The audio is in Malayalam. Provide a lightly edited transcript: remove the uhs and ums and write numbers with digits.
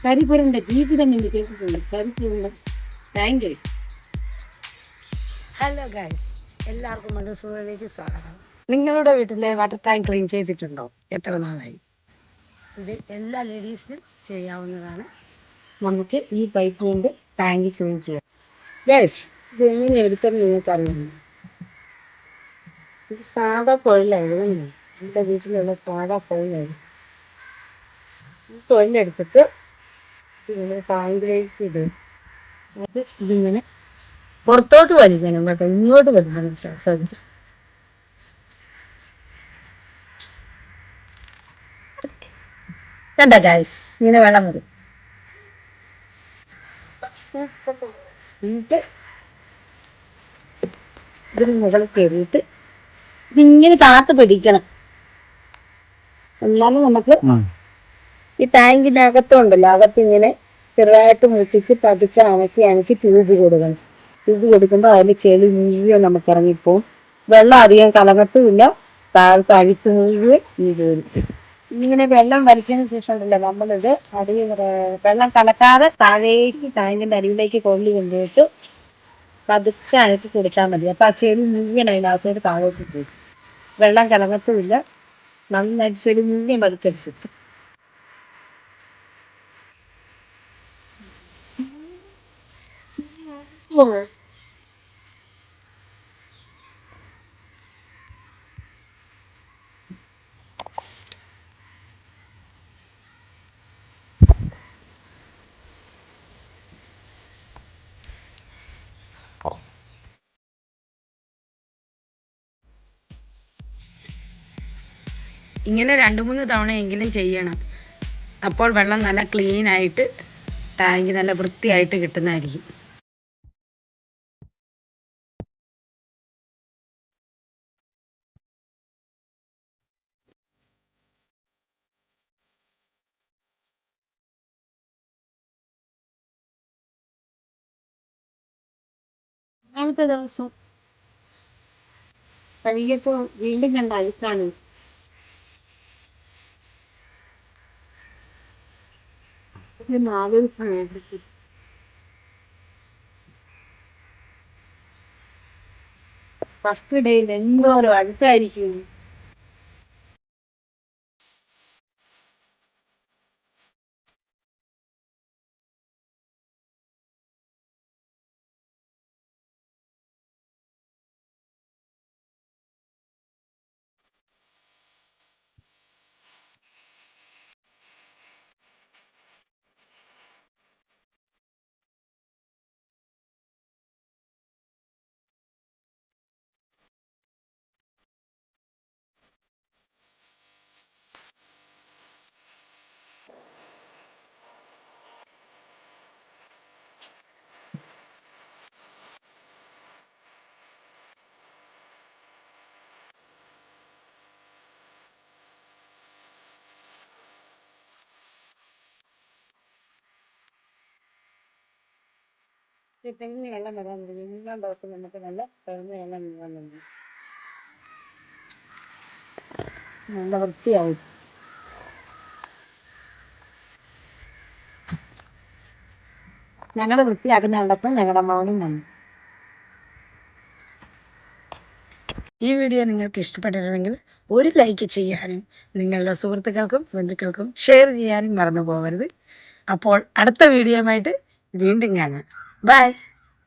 കരിപ്പുരണ്ട ജീവിതം എന്ന് കേട്ടിട്ടുണ്ട്. കരിപ്പുരണ്ട താങ്ക് യു. ഹലോ ഗൈസ്, എല്ലാവർക്കും മനസ്സുകളിലേക്ക് സ്വാഗതം. നിങ്ങളുടെ വീട്ടിലെ വാട്ടർ ടാങ്ക് ക്ലീൻ ചെയ്തിട്ടുണ്ടോ? എത്ര നാളായി? ഇത് എല്ലാ ലേഡീസിനും ചെയ്യാവുന്നതാണ്. നമുക്ക് ഈ പൈപ്പ് കൊണ്ട് ടാങ്ക് ക്ലീൻ ചെയ്യാം. ഗൈസ്, ഇത് എങ്ങനെ എടുത്തെന്ന് നിങ്ങൾക്ക് അറിയുന്നു? ഇത് സാധാ കുഴലായിരുന്നു. എൻ്റെ വീട്ടിലുള്ള സാധാ കുഴലായിരുന്നു. ഈ കുഴലെടുത്തിട്ട് ഇതിങ്ങനെ ടാങ്കിലേക്ക് ഇടും. അത് ഇതിങ്ങനെ പുറത്തോട്ട് വലിക്കണം കേട്ടോ, ഇങ്ങോട്ട് വലിക്കണം. ശ്രദ്ധിച്ചു. കണ്ട ഗായ്സ്, ഇങ്ങനെ വെള്ളം വരും. എന്നിട്ട് ഇതിന് മുകളിൽ കയറിയിട്ട് ഇതിങ്ങനെ താത്ത് പിടിക്കണം. എന്നാലും നമുക്ക് ഈ ടാങ്കിന്റെ അകത്തുണ്ടല്ലോ, അകത്തിങ്ങനെ ചെറുതായിട്ട് മുട്ടിച്ച് പതിച്ച് അനക്കി ട്യൂബ് കൊടുക്കണം. ട്യൂബ് കൊടുക്കുമ്പോൾ അതിൽ ചെളി മുഴുവൻ നമുക്ക് ഇറങ്ങിപ്പോവും. വെള്ളം അധികം കലങ്ങത്തുമില്ല. താഴത്ത് അഴുക്ക് മുഴുവൻ ഇത് വരും. ഇങ്ങനെ വെള്ളം വലിച്ചതിന് ശേഷം ഉണ്ടല്ലോ, നമ്മളിത് വെള്ളം കലക്കാതെ താഴേക്ക് ടാങ്കിന്റെ അടിയിലേക്ക് കൊണ്ടുപോയിട്ട് പതുക്കെ അനക്കി കൊടുത്താൽ മതി. അപ്പൊ ആ ചെളി മുഴുവൻ അതിനകത്തോട്ട് താഴോട്ട് പോകും. വെള്ളം കലങ്ങത്തുമില്ല. നന്നായിട്ട് ചെളി മുഴുവൻ പതുക്കെ. ഇങ്ങനെ 2-3 തവണയെങ്കിലും ചെയ്യണം. അപ്പോൾ വെള്ളം നല്ല ക്ലീൻ ആയിട്ട് ടാങ്ക് നല്ല വൃത്തിയായിട്ട് കിട്ടുന്നതായിരിക്കും. അടുത്ത ദിവസം കഴുകിയപ്പോൾ വീണ്ടും കണ്ട അഴുക്കാണ്. ഫസ്റ്റ് ഡേയിൽ എന്തോരം അഴുക്കായിരിക്കും. തെങ്ങിന് വെള്ളം വരാൻ തുടങ്ങി. 3-ാം ദിവസം നമുക്ക് നല്ല തെളിഞ്ഞ വെള്ളം വീഴാൻ തുടങ്ങി. നല്ല വൃത്തിയാവും. ഞങ്ങളുടെ വൃത്തിയാക്കുന്ന കണ്ടപ്പോൾ ഞങ്ങളുടെ മോനും വന്നു. ഈ വീഡിയോ നിങ്ങൾക്ക് ഇഷ്ടപ്പെട്ടിട്ടുണ്ടെങ്കിൽ ഒരു ലൈക്ക് ചെയ്യാനും നിങ്ങളുടെ സുഹൃത്തുക്കൾക്കും ബന്ധുക്കൾക്കും ഷെയർ ചെയ്യാനും മറന്നു പോകരുത്. അപ്പോൾ അടുത്ത വീഡിയോയുമായിട്ട് വീണ്ടും കാണാം. ബൈ.